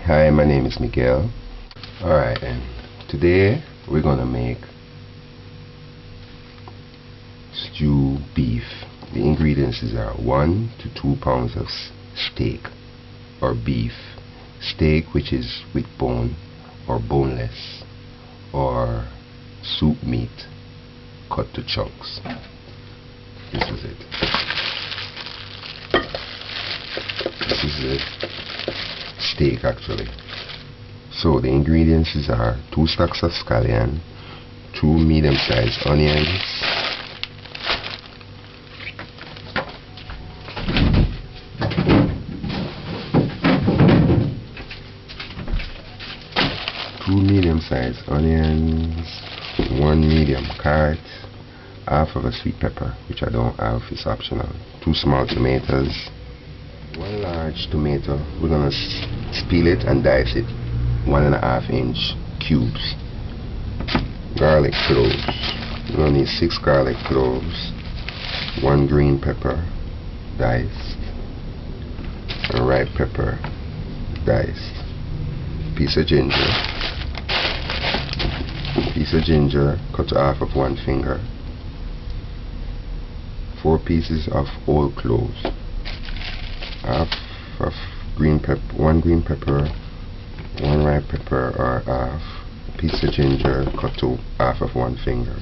Hi, my name is Miguel. Alright, and today we're gonna make stew beef. The ingredients are 1 to 2 pounds of steak or beef. Steak which is with bone or boneless, or soup meat cut to chunks. This is it. This is the steak actually. So the ingredients are 2 stalks of scallion, 2 medium-sized onions, 2 medium-sized onions, 1 medium carrot, half of a sweet pepper, which I don't have, it's optional, 2 small tomatoes, 1 large tomato. We're gonna peel it and dice it 1.5 inch cubes. Garlic cloves. We're gonna need 6 garlic cloves, 1 green pepper diced, a ripe pepper diced, piece of ginger cut to half of 1 finger, 4 pieces of whole cloves, half of green pepper, 1 green pepper, 1 ripe pepper or half, a piece of ginger cut to half of 1 finger,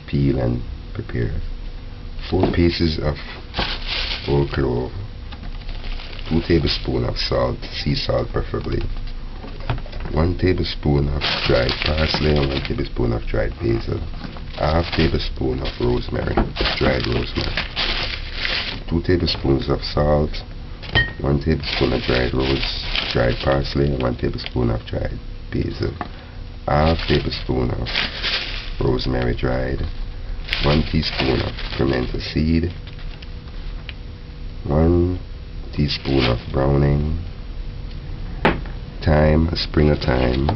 peel and prepare, 4 pieces of whole clove, 2 tablespoons of salt, sea salt preferably, 1 tablespoon of dried parsley and 1 tablespoon of dried basil, half tablespoon of rosemary, dried rosemary, 2 tablespoons of salt, 1 tablespoon of dried parsley and 1 tablespoon of dried basil, half tablespoon of rosemary dried, 1 teaspoon of pimento seed, 1 teaspoon of browning, thyme, a sprig of thyme,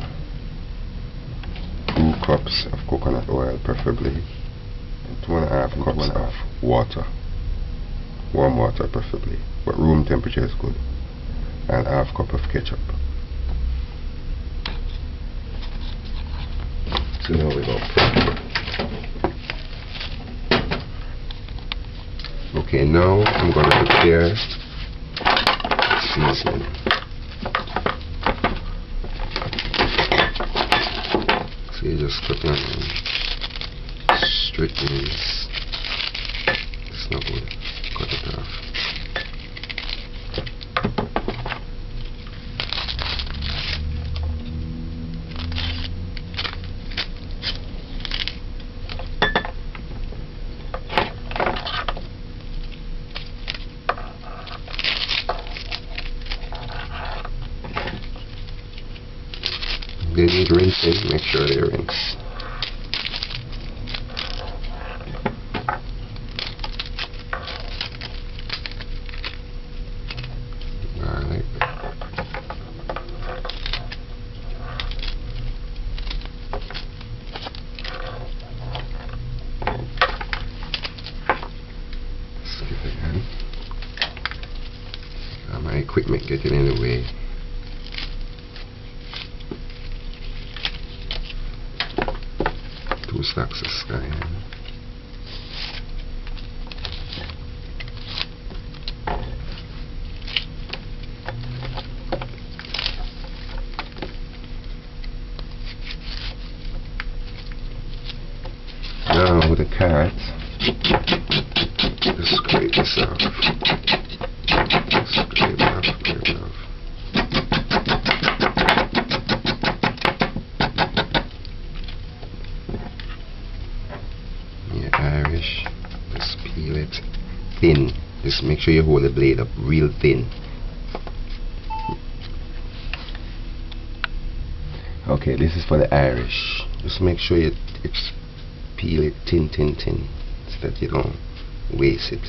2 cups of coconut oil preferably, and 2.5 cups of water, warm water preferably, but room temperature is good, and half cup of ketchup. So now we go. Okay, now I'm going to prepare seasoning. So you just cut on straighten this. It's not good. Cut it off. They need rinsing, make sure they rinse. Garlic. Skip it again. My equipment getting in the way. Stacks of scallion. Now with the carrot, just scrape this off. Scrape it off, scrape it off. Irish, just peel it thin. Just make sure you hold the blade up real thin. Okay, this is for the Irish. Just make sure you peel it thin so that you don't waste it.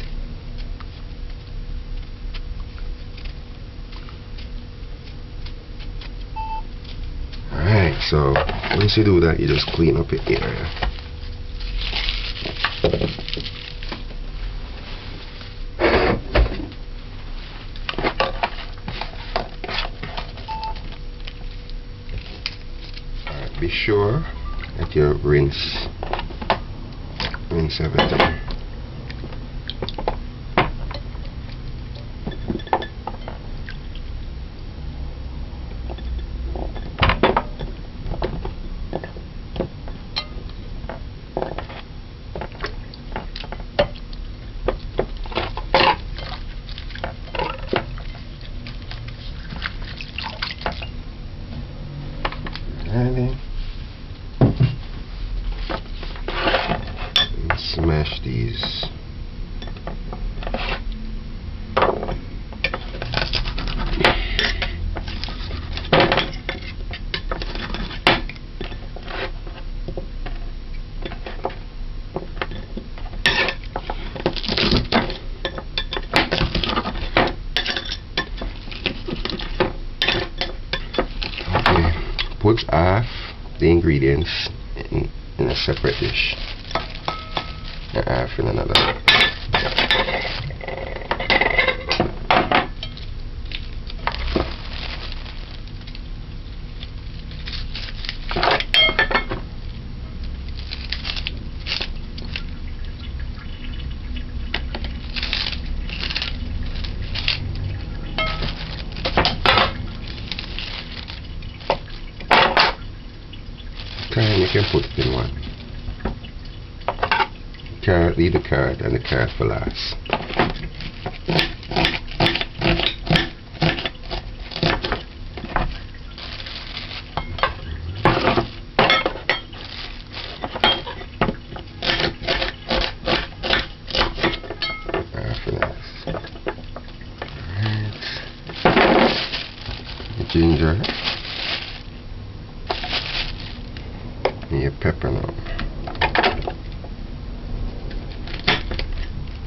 Alright, so once you do that, you just clean up your area. sure that you rinse everything. And smash these. Put half the ingredients in a separate dish and half in another. You can put it in one. Carrot, leave the carrot and the carrot for last. After that. Alright. The ginger. Your pepper now.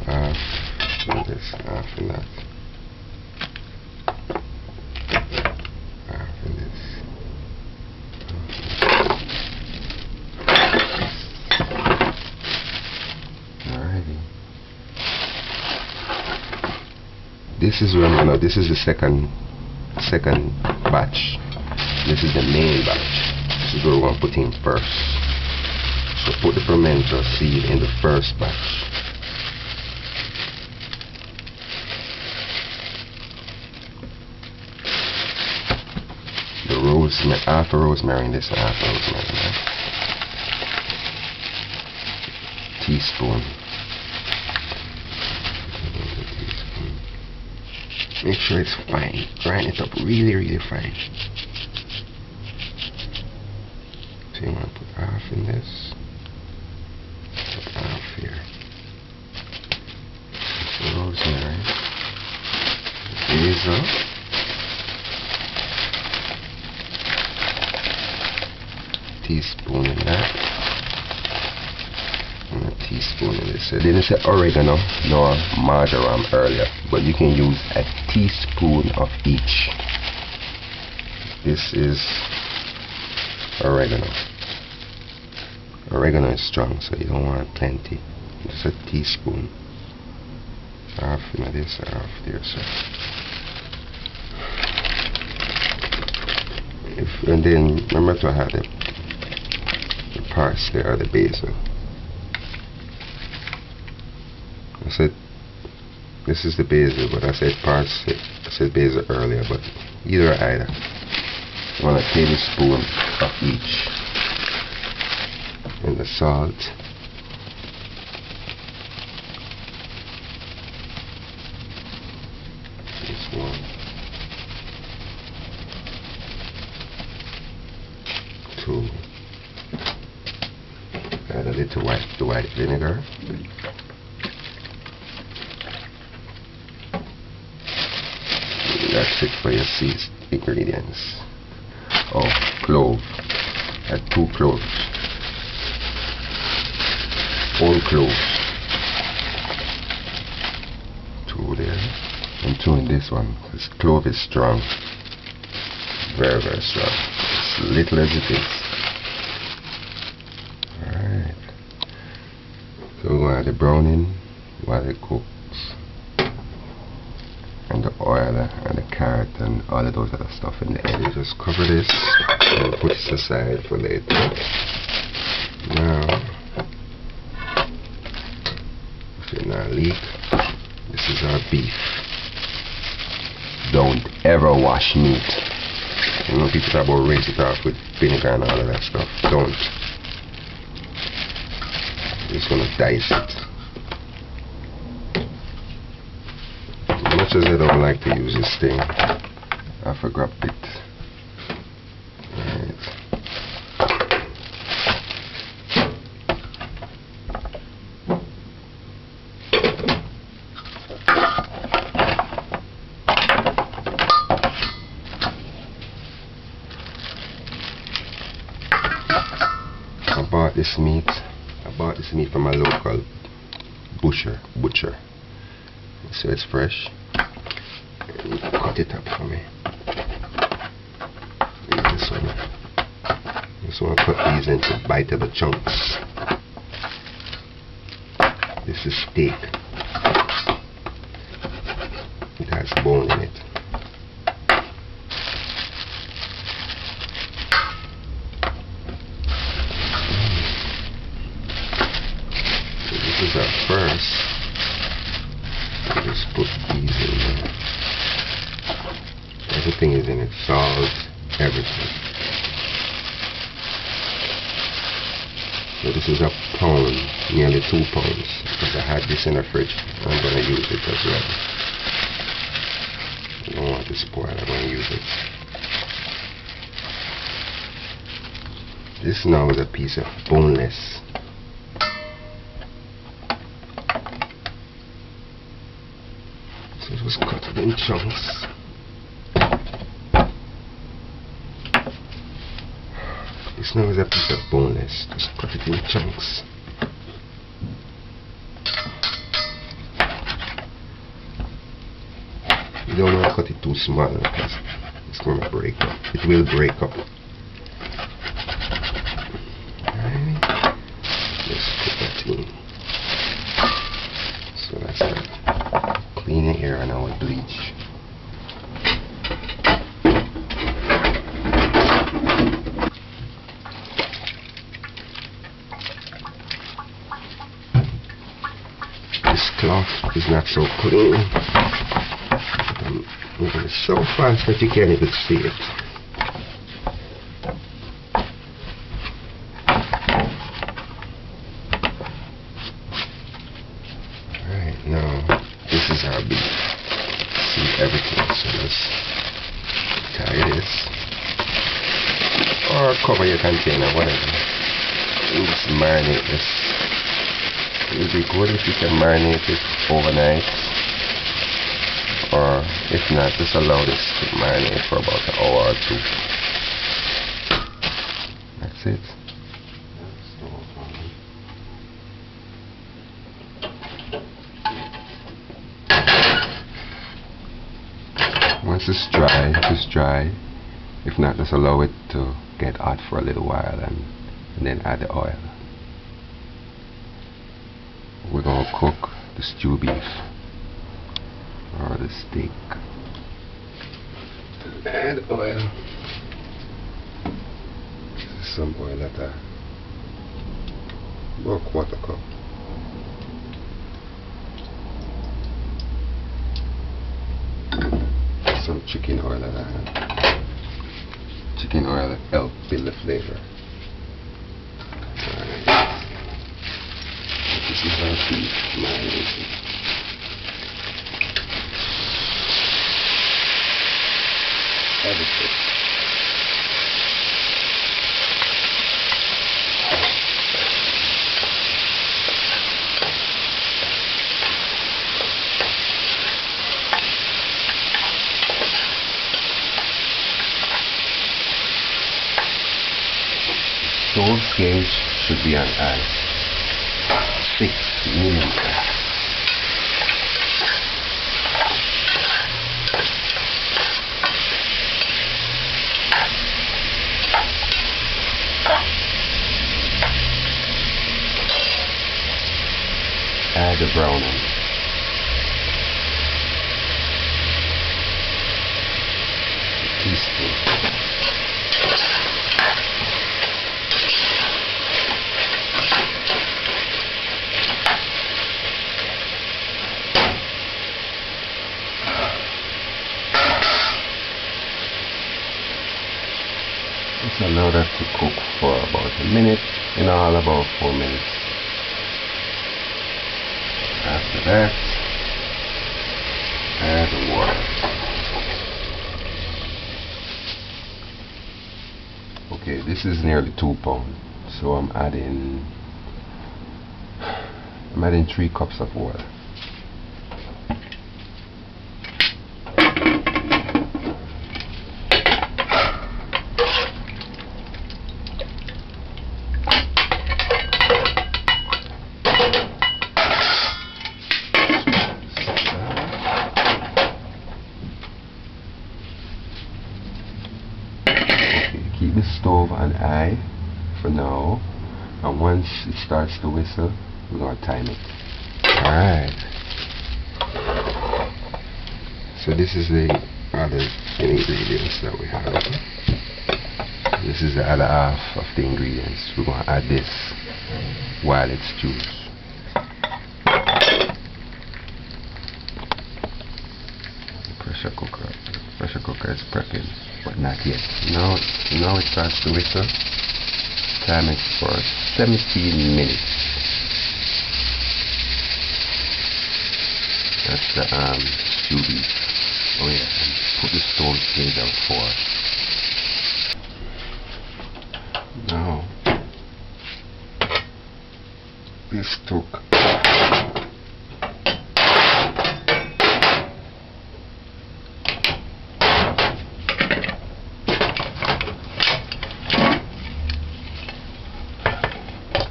Half of this, half of that. Half of this. Alrighty. This is when this is the second batch. This is the main batch. This is what we're going to put in first. So put the pimento seed in the first batch. The rosemary, half a rosemary in this and half a rosemary in that. Teaspoon. Make sure it's fine. Grind it up really fine. So you want to put half in this, put half here. Some rosemary, basil, teaspoon in that, and a teaspoon in this. I didn't say oregano nor marjoram earlier, but you can use a teaspoon of each. This is oregano. Oregano is strong, so you don't want plenty. Just a teaspoon. Half in this, half there, so. And then remember to have the parsley or the basil. I said this is the basil, but I said parsley. I said basil earlier, but either. 1 tablespoon of each. And the salt. This one. 2. Add a little white vinegar. That's it for your seasoned ingredients. Oh, clove. Add 2 cloves. Whole cloves. 2 there. And 2 in this one. This clove is strong. Very strong. As little as it is. Alright. So we're going to add the browning while it cooks. And the oil and the carrot and all of those other stuff in the end. You just cover this and put this aside for later. Now, if it not leak, this is our beef. Don't ever wash meat. You know, people talk about rinse it off with vinegar and all of that stuff. Don't. Just gonna dice it. As much as I don't like to use this thing, I forgot it. Alright. I bought this meat from a local butcher. So it's fresh. And cut it up for me. This one. This one, cut these into biteable chunks. This is steak. It has bone in it. This is our first. Just put these in there. Everything is in it. Salt, everything. So this is a pound, nearly 2 pounds. Because I had this in the fridge. I'm going to use it as well. I don't want to spoil. I'm going to use it. This now is a piece of boneless. So it was cut in chunks. This now is a piece of boneless. Just cut it in chunks. You don't want to cut it too small because it's going to break up. It will break up. Alright. Just put that in. So that's that. Clean it here and now with bleach. This cloth is not so clean. I'm moving it so fast that you can't even see it. Alright, now this is our beef. See everything, so let's tie this. Or cover your container, whatever. And just marinate this. It would be good if you can marinate it overnight. Or if not, just allow this to marinate for about an hour or 2. That's it. Once it's dry, just dry. If not, just allow it to get hot for a little while and then add the oil. We're going to cook the stew beef or the steak. Add oil. This is some oil at about a quarter cup. Some chicken oil that I have. Chicken oil help build the flavor. Alright. This is our beef marination. Everything. Stove gauge should be on 6 millimeters. Add the browning. Allow that to cook for about a minute, in all about 4 minutes. After that, add water. Okay, this is nearly 2 pounds, so I'm adding 3 cups of water. Keep the stove on high for now, and once it starts to whistle, we're going to time it. Alright, so this is the other ingredients that we have. This is the other half of the ingredients. We're going to add this while it stews. Pressure cooker is prepping, but not yet. Now it starts to whistle. Time it for 17 minutes. That's the stew beef. Oh yeah, and put the stove gauge out for. Now this took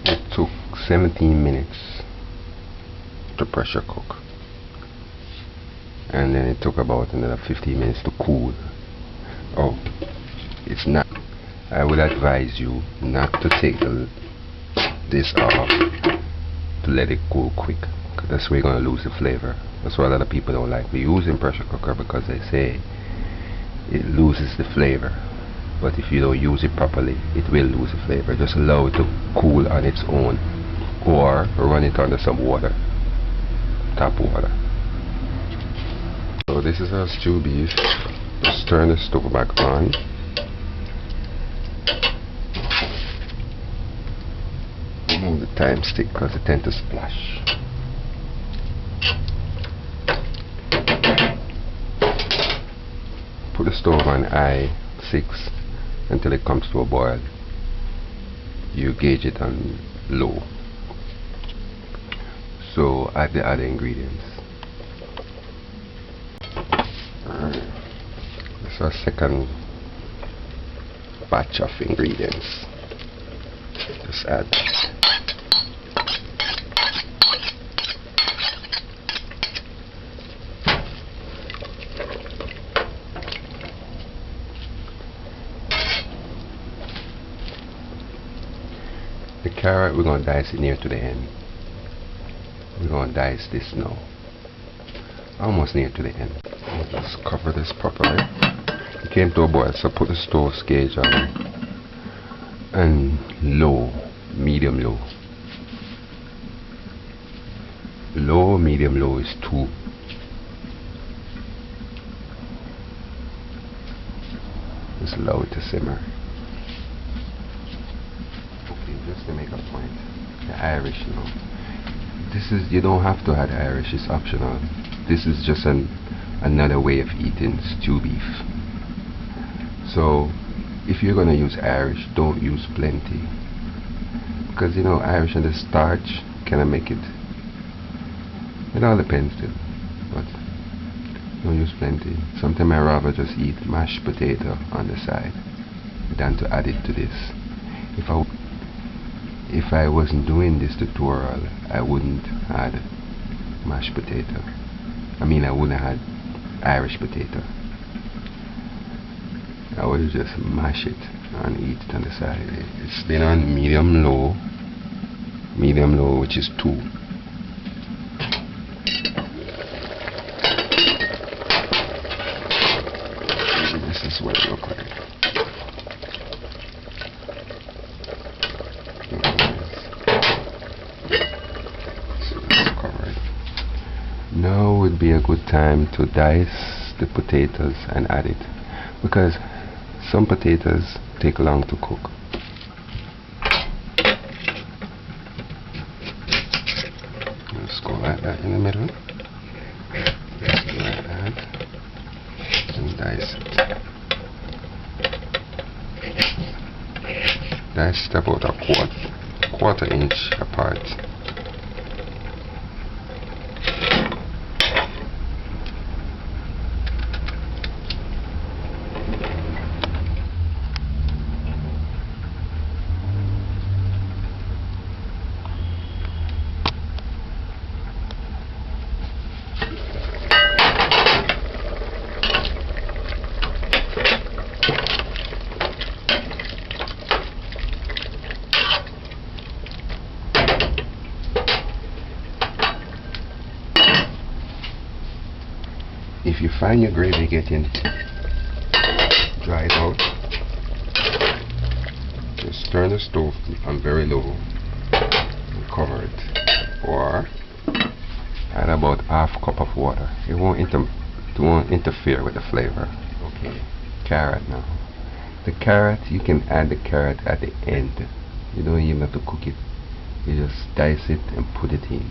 it took 17 minutes to pressure cook, and then it took about another 15 minutes to cool. Oh, it's not, I would advise you not to take this off to let it cool quick, because that's where you're going to lose the flavor. That's why a lot of people don't like using pressure cooker, because they say it loses the flavor. But if you don't use it properly, it will lose the flavor. Just allow it to cool on its own, or run it under some water, tap water. So this is our stew beef. Just turn the stove back on. Remove the time stick because it tends to splash. Put the stove on high 6 until it comes to a boil. You gauge it on low. So add the other ingredients. This is our second batch of ingredients. Just add the carrot. We're going to dice it near to the end. We're going to dice this now, almost near to the end. We'll just cover this properly. It came to a boil, so put the stove gauge on and low, medium low. Low, medium low is 2. Just allow it to simmer. Okay, just to make a point, the Irish now. This is, you don't have to add Irish, it's optional. This is just another way of eating stew beef. So if you're gonna use Irish, don't use plenty, because you know Irish and the starch kinda make it. It all depends still, but don't use plenty. Sometimes I rather just eat mashed potato on the side than to add it to this. If I wasn't doing this tutorial, I wouldn't add mashed potato. I mean, I wouldn't add Irish potato. I would just mash it and eat it on the side. It's been on medium low, which is 2. This is what it looks like. Now would be a good time to dice the potatoes and add it, because some potatoes take long to cook. Just go like that in the middle. Just like that. And dice it. Dice it about a quarter inch apart. If you find your gravy getting dried out, just turn the stove on very low and cover it, or add about half cup of water. It won't interfere with the flavor. Okay, carrot now. The carrot, you can add the carrot at the end. You don't even have to cook it. You just dice it and put it in.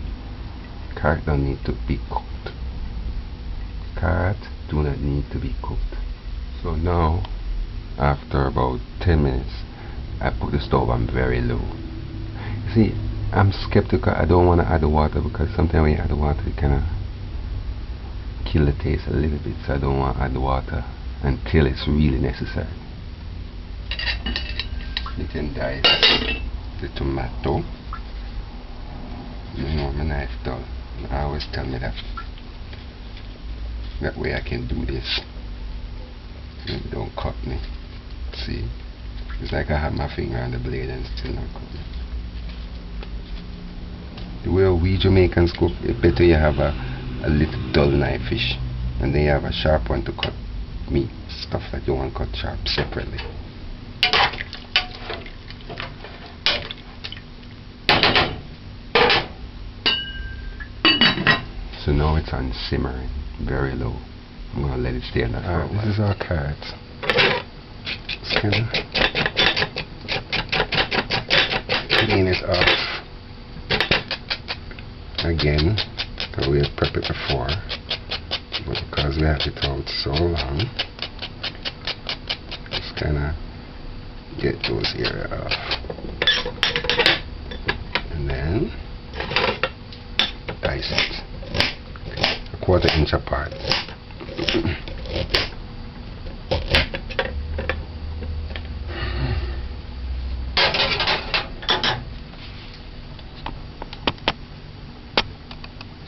Carrot don't need to be cooked. Carrot do not need to be cooked. So now, after about 10 minutes, I put the stove on very low. You see, I'm skeptical. I don't want to add the water because sometimes when you add the water, it kind of kill the taste a little bit. So I don't want to add the water until it's really necessary. You can dice the tomato. You know, my knife dull. I always tell me that. That way I can do this. And don't cut me. See? It's like I have my finger on the blade and still not cut me. The way we Jamaicans cook, it's better you have a little dull knife-ish. And then you have a sharp one to cut meat. Stuff that you want cut sharp separately. So now it's on simmering, very low. I'm gonna let it stay on that for a while. This is our carrots. Just gonna clean it off again, because we have prepped it before, but because we have it out so long, just kinda get those areas off, and then dice it. Quarter inch apart.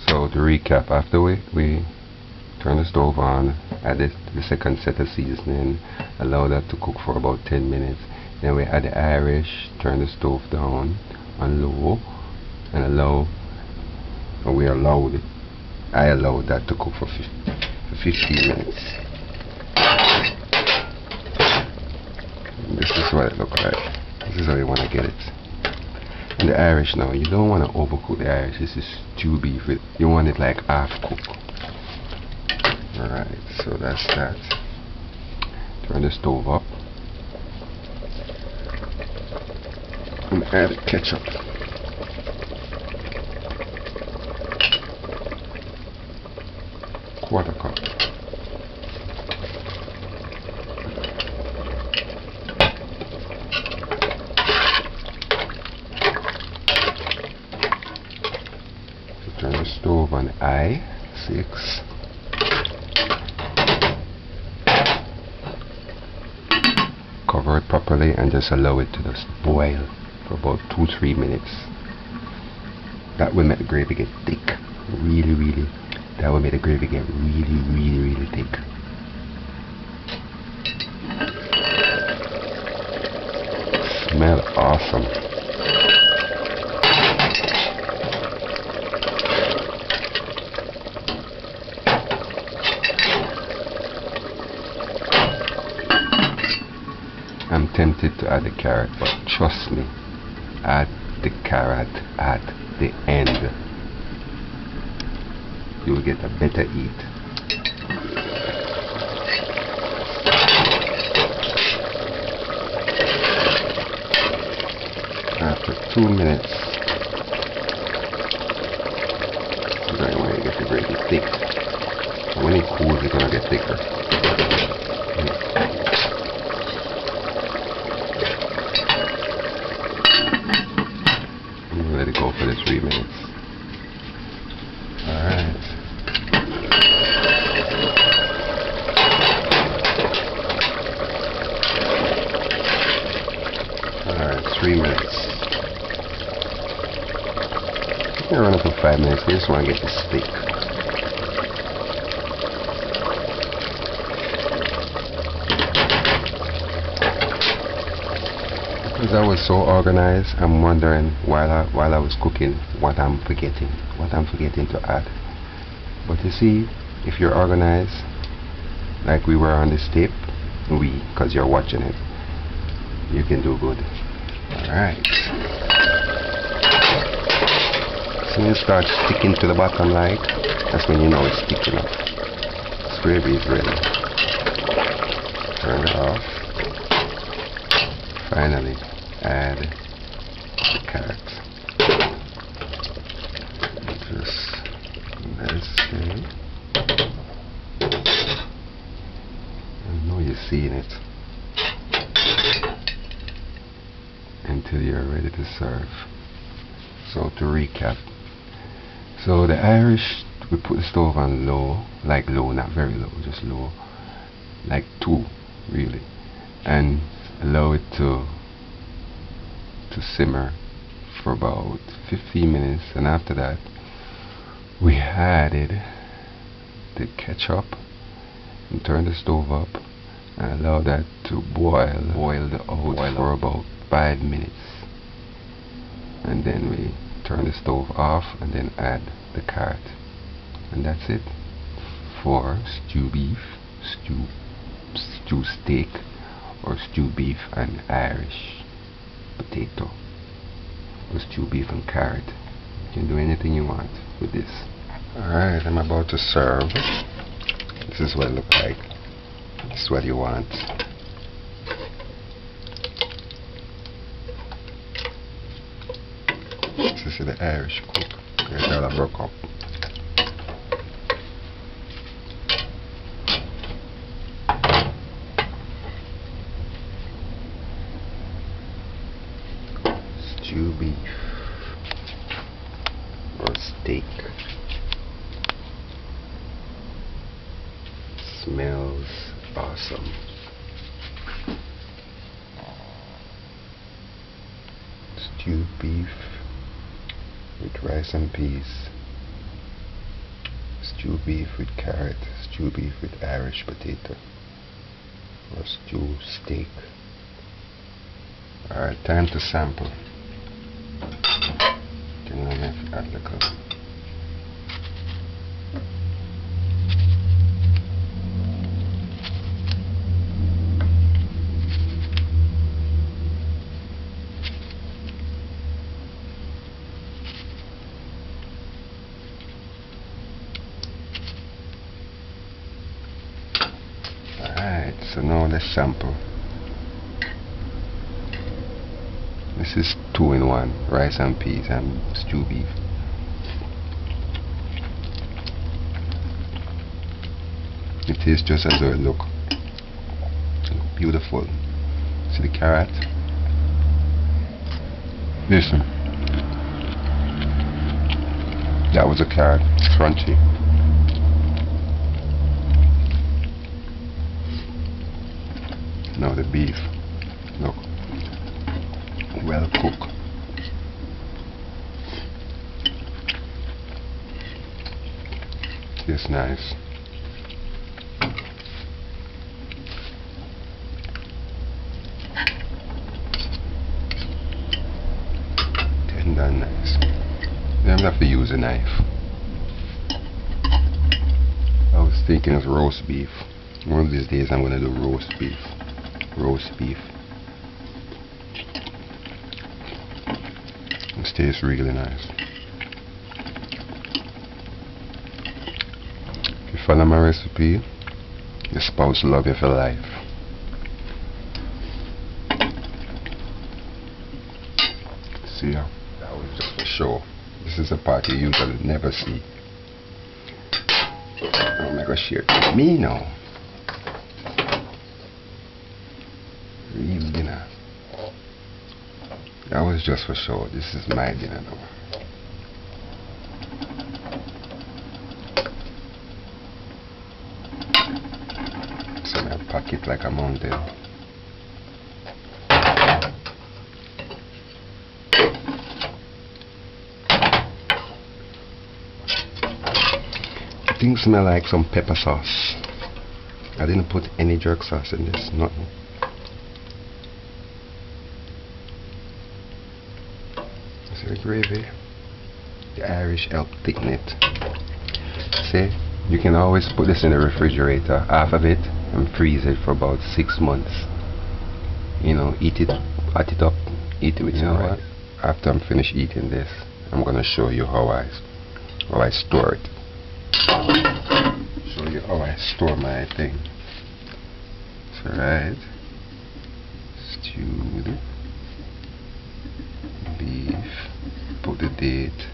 So to recap, after we turn the stove on, added the second set of seasoning, allow that to cook for about 10 minutes, then we add the Irish, turn the stove down on low, and I allowed that to cook for 15 minutes. This is what it looks like. This is how you want to get it. And the Irish now, you don't want to overcook the Irish. This is stew beef. You want it like half cooked. Alright, so that's that. Turn the stove up. And add ketchup. Quarter cup. So turn the stove on I6. Cover it properly and just allow it to just boil for about 2-3 minutes. That will make the gravy get thick. Really. That will make the gravy get really thick. Smell awesome. I'm tempted to add the carrot, but trust me, add the carrot at the end. You will get a better eat. 2 minutes. Right when you get the gravy thick. And when it cools, it's gonna get thicker. Let it go for the 3 minutes. Alright. Alright, 3 minutes. I'm gonna run it for 5 minutes. I just want to get this thick. Because I was so organized, I'm wondering while I was cooking what I'm forgetting to add. But you see, if you're organized, like we were on this tape, because you're watching it, you can do good. Alright. So when it starts sticking to the bottom light, that's when you know it's thick enough. This gravy is ready. Turn it off. Finally, add the carrot. Just let it stay. I know you're seeing it until you're ready to serve. So to recap, so the Irish, we put the stove on low, like low, not very low, just low, like 2 really, and allow it to simmer for about 15 minutes, and after that we added the ketchup and turn the stove up and allow that to boil the oats for about 5 minutes, and then we turn the stove off and then add the carrot, and that's it for stew beef, stew steak, or stew beef and Irish potato, or stew beef and carrot. You can do anything you want with this. Alright, I'm about to serve. This is what it looks like. This is what you want. This is the Irish cook. It's all broke up. Stew beef or steak. Smells awesome. Stew beef with rice and peas, stew beef with carrot, stew beef with Irish potato, or stew steak. Alright, time to sample. Can I add the color? So now let's sample. This is 2-in-1, rice and peas and stew beef. It tastes just as though it look beautiful. See the carrot? Listen, that was a carrot, crunchy. Now the beef, look, well cooked. Tastes nice. Tender and nice. You don't have to use a knife. I was thinking of roast beef. One of these days I'm going to do roast beef. This tastes really nice. If you follow my recipe, your spouse will love you for life. See see ya. That was just for show. This is a part you usually never see. I'm gonna share it with me now. Real dinner. That was just for show. This is my dinner now. So I pack it like a mountain. Things smell like some pepper sauce. I didn't put any jerk sauce in this, nothing. See the gravy? The Irish help thicken it. See, you can always put this in the refrigerator, half of it, and freeze it for about 6 months. You know, eat it, hot it up, eat it with some rice. After I'm finished eating this, I'm gonna show you how I store it. Show you how I store my thing. So right, stewed beef, put the date.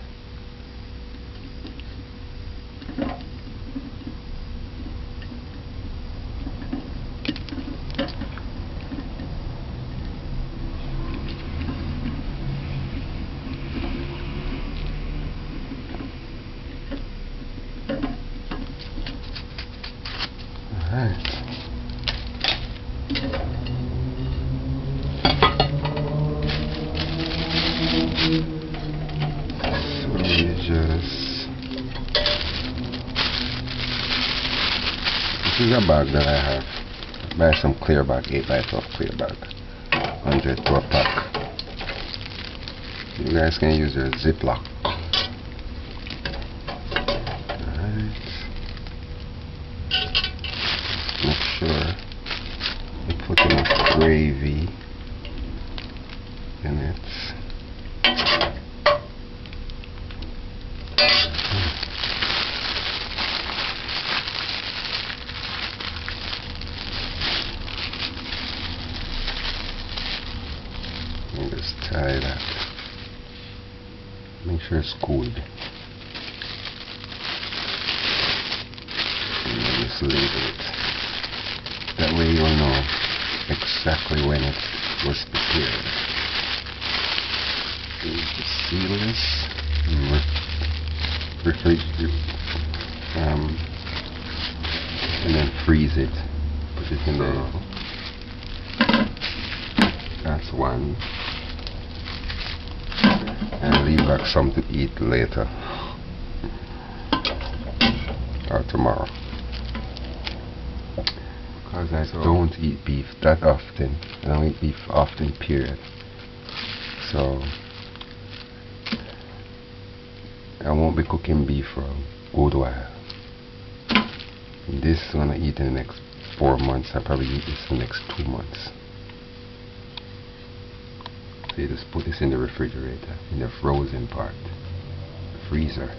Alright. So you just, this is a bag that I have. Buy some clear bag, 8x12 clear bag, 100 to a pack. You guys can use your Ziploc. Alright. Make sure you put enough gravy in it. And just tie that. Make sure it's cooled. And then just label it. That way you'll know exactly when it was prepared. So you just seal this and then freeze it. Put it in there. That's one. And leave back some to eat later or tomorrow. Because I don't eat beef that often. I don't eat beef often, period. So I won't be cooking beef for a good while. This one I eat in the next 4 months. I probably eat this in the next 2 months. So you just put this in the refrigerator, in the frozen part, the freezer.